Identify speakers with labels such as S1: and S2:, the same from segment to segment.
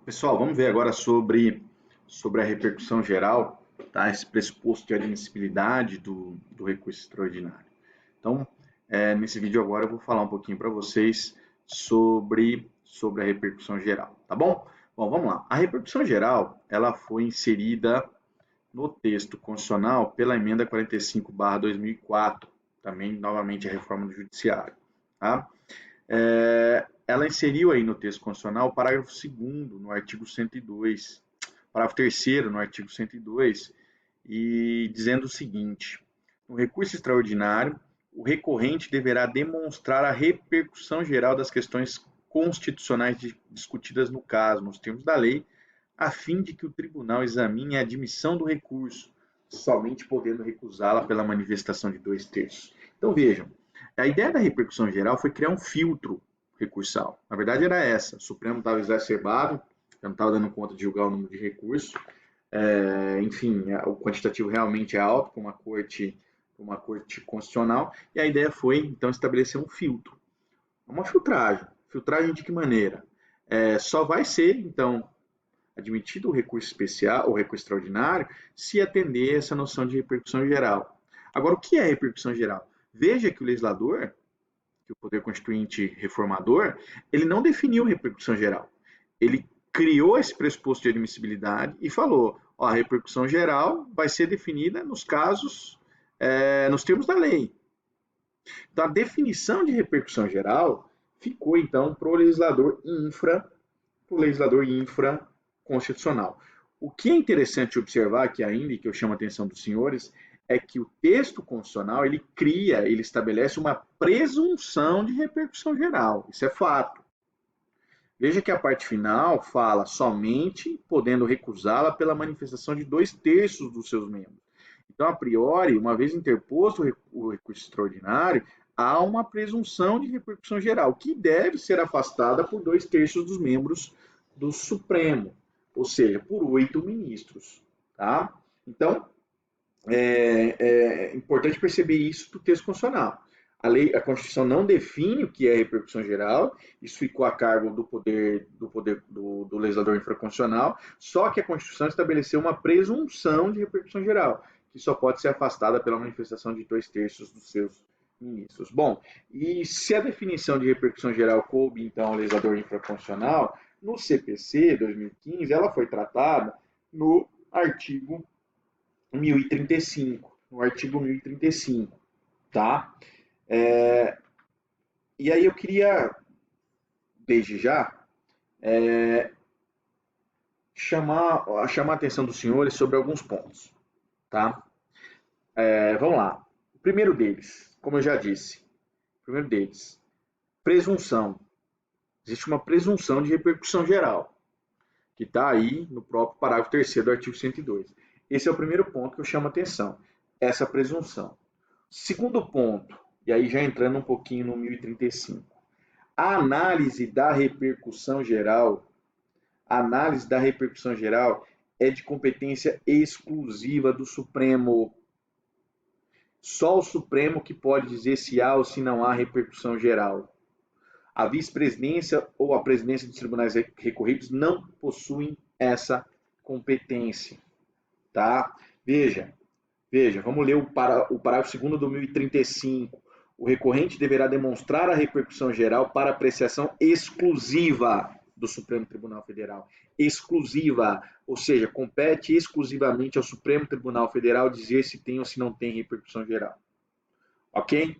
S1: Pessoal, vamos ver agora sobre a repercussão geral, tá? Esse pressuposto de admissibilidade do recurso extraordinário. Então, nesse vídeo agora eu vou falar um pouquinho para vocês sobre a repercussão geral, tá bom? Bom, vamos lá. A repercussão geral, ela foi inserida no texto constitucional pela emenda 45/2004, também novamente a reforma do judiciário, tá? Ela inseriu aí no texto constitucional o parágrafo 2º no artigo 102, parágrafo 3º no artigo 102, e dizendo o seguinte: no recurso extraordinário, o recorrente deverá demonstrar a repercussão geral das questões constitucionais discutidas no caso, nos termos da lei, a fim de que o tribunal examine a admissão do recurso, somente podendo recusá-la pela manifestação de 2/3. Então vejam, a ideia da repercussão geral foi criar um filtro recursal. Na verdade era essa, o Supremo estava exacerbado, não estava dando conta de julgar o número de recursos, enfim, o quantitativo realmente é alto para uma corte constitucional, e a ideia foi então estabelecer um filtro, uma filtragem. Filtragem de que maneira? Só vai ser então admitido o recurso especial ou recurso extraordinário se atender essa noção de repercussão geral. Agora, o que é repercussão geral? Veja que o legislador, que o poder constituinte reformador, ele não definiu repercussão geral. Ele criou esse pressuposto de admissibilidade e falou: ó, a repercussão geral vai ser definida nos casos, nos termos da lei. Então, a definição de repercussão geral ficou, então, para o legislador infraconstitucional. O que é interessante observar aqui ainda, e que eu chamo a atenção dos senhores, é que o texto constitucional, ele estabelece uma presunção de repercussão geral. Isso é fato. Veja que a parte final fala somente podendo recusá-la pela manifestação de 2/3 dos seus membros. Então, a priori, uma vez interposto o recurso extraordinário, há uma presunção de repercussão geral, que deve ser afastada por 2/3 dos membros do Supremo, ou seja, por 8 ministros. Tá? Então, é importante perceber isso do texto constitucional. A Constituição não define o que é repercussão geral, isso ficou a cargo do legislador infraconstitucional, só que a Constituição estabeleceu uma presunção de repercussão geral, que só pode ser afastada pela manifestação de 2/3 dos seus ministros. Bom, e se a definição de repercussão geral coube, então, ao legislador infraconstitucional, no CPC 2015, ela foi tratada no artigo 1035, no artigo 1035, tá? E aí eu queria, desde já, chamar a atenção dos senhores sobre alguns pontos, tá? Vamos lá. O primeiro deles, como eu já disse, presunção. Existe uma presunção de repercussão geral, que está aí no próprio parágrafo 3º do artigo 102. Esse é o primeiro ponto que eu chamo a atenção, essa presunção. Segundo ponto, e aí já entrando um pouquinho no 1035, a análise da repercussão geral é de competência exclusiva do Supremo. Só o Supremo que pode dizer se há ou se não há repercussão geral. A vice-presidência ou a presidência dos tribunais recorridos não possuem essa competência. Tá? Veja, vamos ler o parágrafo 2º do 1035. O recorrente deverá demonstrar a repercussão geral para apreciação exclusiva do Supremo Tribunal Federal. Exclusiva, ou seja, compete exclusivamente ao Supremo Tribunal Federal dizer se tem ou se não tem repercussão geral. Ok?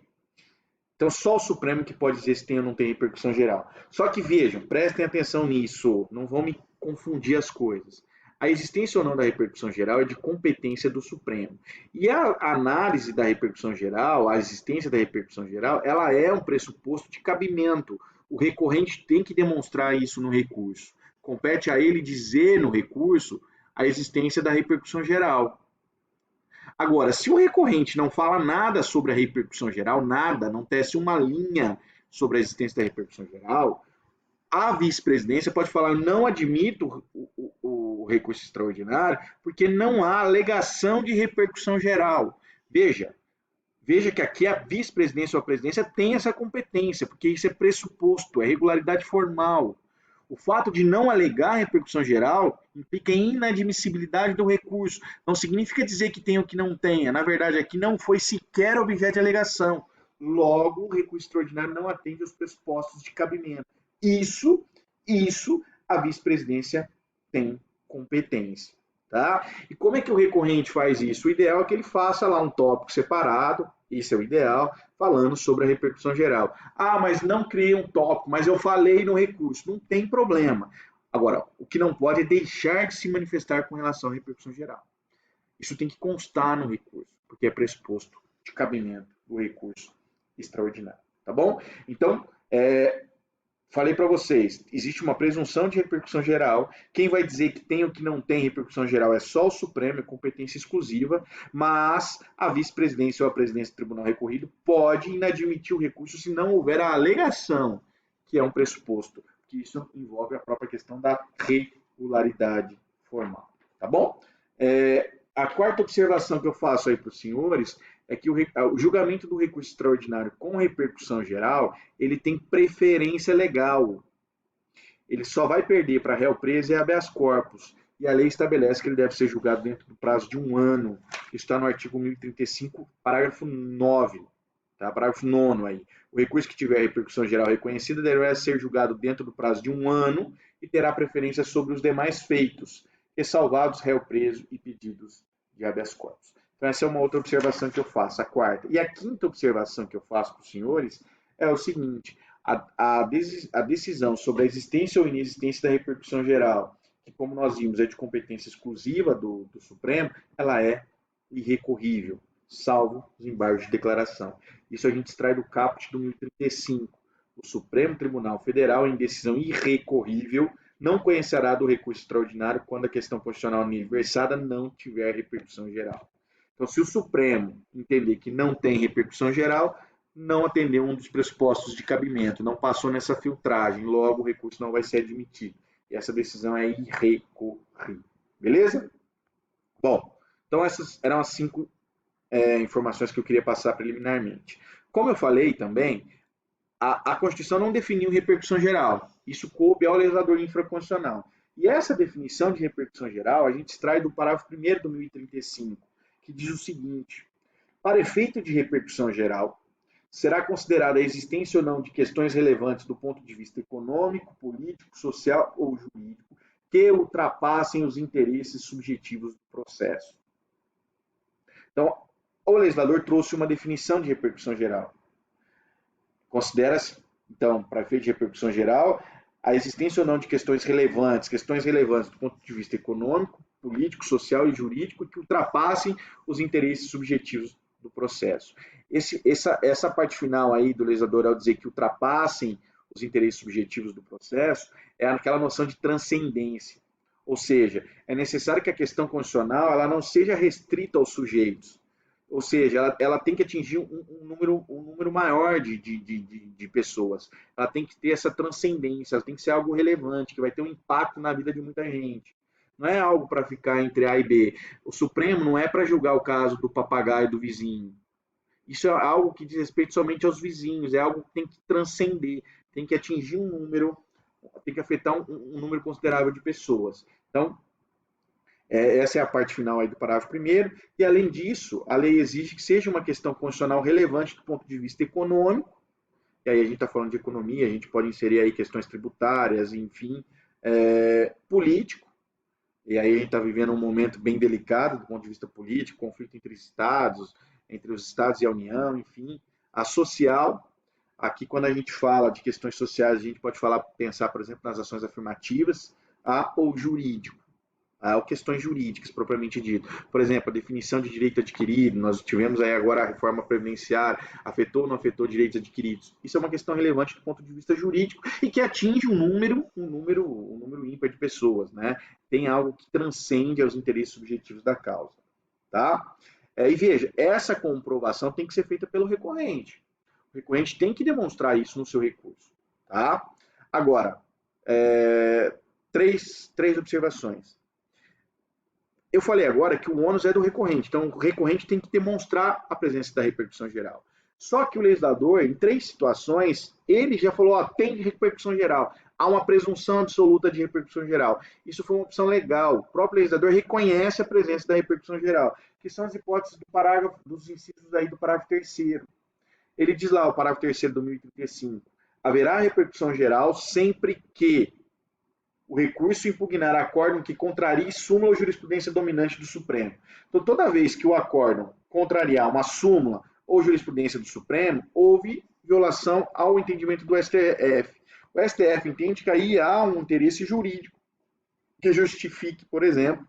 S1: Então, só o Supremo que pode dizer se tem ou não tem repercussão geral. Só que vejam, prestem atenção nisso, não vão me confundir as coisas. A existência ou não da repercussão geral é de competência do Supremo. E a análise da repercussão geral, a existência da repercussão geral, ela é um pressuposto de cabimento. O recorrente tem que demonstrar isso no recurso. Compete a ele dizer no recurso a existência da repercussão geral. Agora, se o recorrente não fala nada sobre a repercussão geral, nada, não tece uma linha sobre a existência da repercussão geral, a vice-presidência pode falar: não admito o recurso extraordinário porque não há alegação de repercussão geral. Veja que aqui a vice-presidência ou a presidência tem essa competência, porque isso é pressuposto, é regularidade formal. O fato de não alegar repercussão geral implica em inadmissibilidade do recurso. Não significa dizer que tem ou que não tenha. Na verdade, aqui não foi sequer objeto de alegação. Logo, o recurso extraordinário não atende aos pressupostos de cabimento. Isso a vice-presidência tem competência. Tá? E como é que o recorrente faz isso? O ideal é que ele faça lá um tópico separado, isso é o ideal, falando sobre a repercussão geral. Ah, mas não criei um tópico, mas eu falei no recurso. Não tem problema. Agora, o que não pode é deixar de se manifestar com relação à repercussão geral. Isso tem que constar no recurso, porque é pressuposto de cabimento do recurso extraordinário. Tá bom? Então, falei para vocês, existe uma presunção de repercussão geral. Quem vai dizer que tem ou que não tem repercussão geral é só o Supremo, é competência exclusiva, mas a vice-presidência ou a presidência do tribunal recorrido pode inadmitir o recurso se não houver a alegação, que é um pressuposto, que isso envolve a própria questão da regularidade formal. Tá bom? A quarta observação que eu faço aí para os senhores é que o julgamento do recurso extraordinário com repercussão geral, ele tem preferência legal. Ele só vai perder para réu preso e habeas corpus. E a lei estabelece que ele deve ser julgado dentro do prazo de 1 ano. Isso está no artigo 1035, parágrafo 9. Tá? Parágrafo 9 aí. O recurso que tiver repercussão geral reconhecida deverá ser julgado dentro do prazo de 1 ano e terá preferência sobre os demais feitos, ressalvados réu preso e pedidos de habeas corpus. Então, essa é uma outra observação que eu faço, a quarta. E a quinta observação que eu faço para os senhores é o seguinte: a decisão sobre a existência ou inexistência da repercussão geral, que, como nós vimos, é de competência exclusiva do Supremo, ela é irrecorrível, salvo os embargos de declaração. Isso a gente extrai do caput do 1035. O Supremo Tribunal Federal, em decisão irrecorrível, não conhecerá do recurso extraordinário quando a questão constitucional versada não tiver repercussão geral. Então, se o Supremo entender que não tem repercussão geral, não atendeu um dos pressupostos de cabimento, não passou nessa filtragem, logo o recurso não vai ser admitido. E essa decisão é irrecorrível. Beleza? Bom, então essas eram as 5 informações que eu queria passar preliminarmente. Como eu falei também, a Constituição não definiu repercussão geral. Isso coube ao legislador infraconstitucional. E essa definição de repercussão geral a gente extrai do parágrafo 1º do 1035, que diz o seguinte: para efeito de repercussão geral, será considerada a existência ou não de questões relevantes do ponto de vista econômico, político, social ou jurídico que ultrapassem os interesses subjetivos do processo. Então, o legislador trouxe uma definição de repercussão geral. Considera-se, então, para efeito de repercussão geral, a existência ou não de questões relevantes do ponto de vista econômico, político, social e jurídico que ultrapassem os interesses subjetivos do processo. Essa parte final aí do legislador, ao dizer que ultrapassem os interesses subjetivos do processo, é aquela noção de transcendência. Ou seja, é necessário que a questão constitucional ela não seja restrita aos sujeitos. Ou seja, ela tem que atingir um número maior de pessoas. Ela tem que ter essa transcendência, ela tem que ser algo relevante, que vai ter um impacto na vida de muita gente. Não é algo para ficar entre A e B. O Supremo não é para julgar o caso do papagaio do vizinho. Isso é algo que diz respeito somente aos vizinhos, é algo que tem que transcender, tem que atingir um número, tem que afetar um número considerável de pessoas. Então, essa é a parte final aí do parágrafo 1º, e além disso, a lei exige que seja uma questão constitucional relevante do ponto de vista econômico, e aí a gente está falando de economia, a gente pode inserir aí questões tributárias, enfim, político, e aí a gente está vivendo um momento bem delicado do ponto de vista político, conflito entre estados, entre os estados e a União, enfim, a social. Aqui, quando a gente fala de questões sociais, a gente pode pensar, por exemplo, nas ações afirmativas, ou jurídico, ou questões jurídicas, propriamente dito. Por exemplo, a definição de direito adquirido, nós tivemos aí agora a reforma previdenciária, afetou ou não afetou direitos adquiridos. Isso é uma questão relevante do ponto de vista jurídico e que atinge um número ímpar de pessoas, né? Tem algo que transcende aos interesses subjetivos da causa, tá? E veja, essa comprovação tem que ser feita pelo recorrente. O recorrente tem que demonstrar isso no seu recurso, tá? Agora, três observações. Eu falei agora que o ônus é do recorrente, então o recorrente tem que demonstrar a presença da repercussão geral. Só que o legislador, em 3 situações, ele já falou, ó, tem repercussão geral. Há uma presunção absoluta de repercussão geral. Isso foi uma opção legal. O próprio legislador reconhece a presença da repercussão geral, que são as hipóteses do parágrafo, dos incisos aí do parágrafo 3º. Ele diz lá, o parágrafo 3º do 1035, haverá repercussão geral sempre que o recurso impugnar acórdão que contrarie súmula ou jurisprudência dominante do Supremo. Então, toda vez que o acórdão contrariar uma súmula ou jurisprudência do Supremo, houve violação ao entendimento do STF. O STF entende que aí há um interesse jurídico que justifique, por exemplo,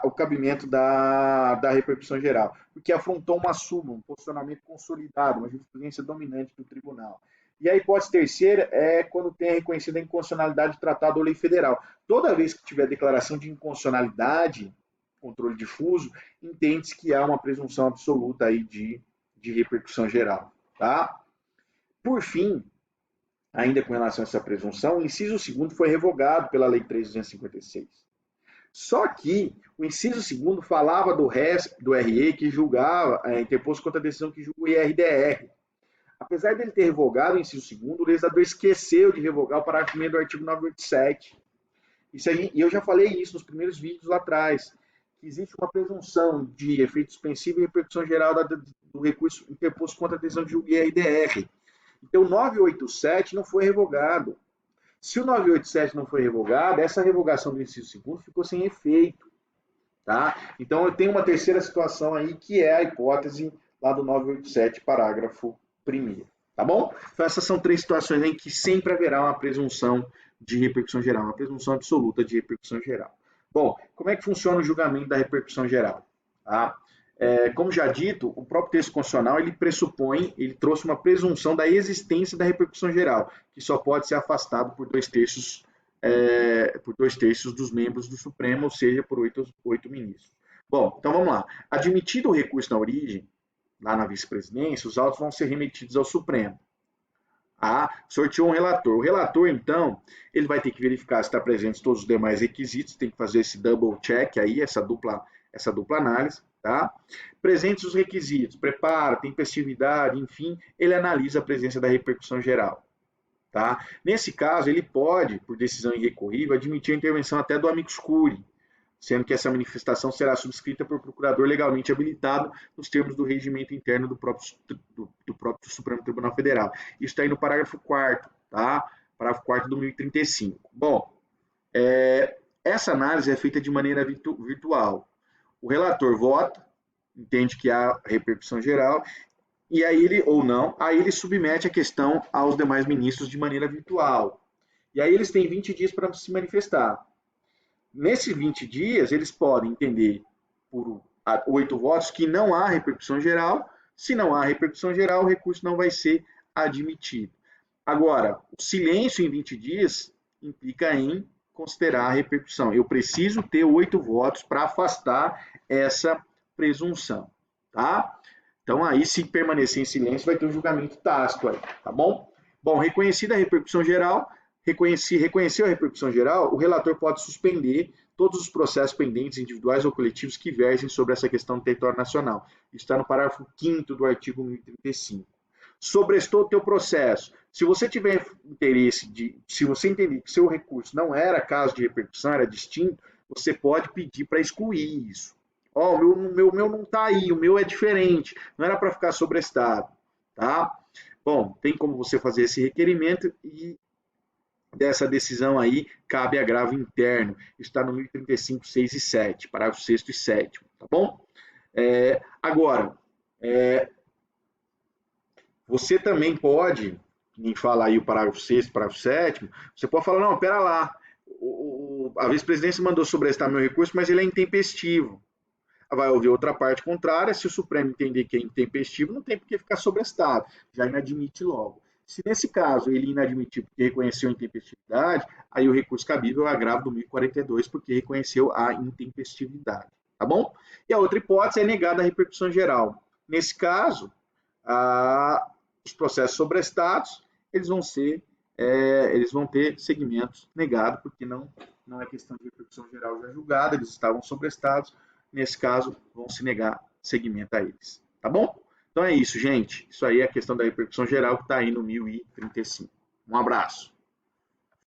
S1: o cabimento da repercussão geral, porque afrontou uma súmula, um posicionamento consolidado, uma jurisprudência dominante do tribunal. E a hipótese terceira é quando tem a reconhecida inconstitucionalidade de tratado ou lei federal. Toda vez que tiver declaração de inconstitucionalidade, controle difuso, entende-se que há uma presunção absoluta aí de repercussão geral. Tá? Por fim, ainda com relação a essa presunção, o inciso 2º foi revogado pela Lei 3.256. Só que o inciso 2º falava do RE que julgava, interposto contra a decisão que julga o IRDR. Apesar dele ter revogado o inciso 2º, o legislador esqueceu de revogar o parágrafo 1º do artigo 987. Isso aí, e eu já falei isso nos primeiros vídeos lá atrás, que existe uma presunção de efeito suspensivo e repercussão geral do recurso interposto contra a decisão de julgo IRDR. Então, o 987 não foi revogado. Se o 987 não foi revogado, essa revogação do inciso 2º ficou sem efeito. Tá? Então, eu tenho uma terceira situação aí, que é a hipótese lá do 987, parágrafo 1º. Tá bom? Então, essas são 3 situações em que sempre haverá uma presunção de repercussão geral, uma presunção absoluta de repercussão geral. Bom, como é que funciona o julgamento da repercussão geral? Tá? Como já dito, o próprio texto constitucional ele pressupõe, ele trouxe uma presunção da existência da repercussão geral, que só pode ser afastado por 2/3 dos membros do Supremo, ou seja, por 8 ministros. Bom, então vamos lá. Admitido o recurso na origem, lá na vice-presidência, os autos vão ser remetidos ao Supremo. Sorteou um relator. O relator, então, ele vai ter que verificar se está presentes todos os demais requisitos, tem que fazer esse double check aí, essa dupla análise, tá? Presentes os requisitos, preparo, tempestividade, enfim, ele analisa a presença da repercussão geral. Tá? Nesse caso, ele pode, por decisão irrecorrível, admitir a intervenção até do amicus curiae, sendo que essa manifestação será subscrita por procurador legalmente habilitado nos termos do regimento interno do próprio Supremo Tribunal Federal. Isso está aí no parágrafo 4º, tá? Parágrafo 4º do 1035. Bom, essa análise é feita de maneira virtual. O relator vota, entende que há repercussão geral, e aí ele, ou não, aí ele submete a questão aos demais ministros de maneira virtual. E aí eles têm 20 dias para se manifestar. Nesses 20 dias, eles podem entender por 8 votos que não há repercussão geral. Se não há repercussão geral, o recurso não vai ser admitido. Agora, o silêncio em 20 dias implica em considerar a repercussão. Eu preciso ter 8 votos para afastar essa presunção, tá? Então, aí, se permanecer em silêncio, vai ter um julgamento tácito aí, tá bom? Bom, reconhecida a repercussão geral, reconheceu a repercussão geral, o relator pode suspender todos os processos pendentes individuais ou coletivos que versem sobre essa questão do território nacional. Isso está no parágrafo 5º do artigo 1035. Sobrestou o teu processo. Se você tiver interesse se você entender que seu recurso não era caso de repercussão, era distinto, você pode pedir para excluir isso. Ó, o meu não está aí, o meu é diferente, não era para ficar sobrestado, tá? Bom, tem como você fazer esse requerimento e dessa decisão aí cabe agravo interno. Isso está no 1035, 6 e 7, parágrafo 6º e 7º, tá bom? Agora, você também pode, nem fala aí o parágrafo 6º, parágrafo 7º, você pode falar, não, pera lá, a vice-presidência mandou sobrestar meu recurso, mas ele é intempestivo. Vai ouvir outra parte contrária, se o Supremo entender que é intempestivo, não tem por que ficar sobrestado, já inadmite logo. Se nesse caso ele inadmitiu porque reconheceu a intempestividade, aí o recurso cabível é o agravo do 1042, porque reconheceu a intempestividade, tá bom? E a outra hipótese é negada a repercussão geral. Nesse caso, os processos sobrestados, eles vão ter segmentos negados, porque não é questão de repercussão geral já julgada, eles estavam sobrestados. Nesse caso, vão se negar segmento a eles. Tá bom? Então é isso, gente. Isso aí é a questão da repercussão geral que está aí no 1035. Um abraço.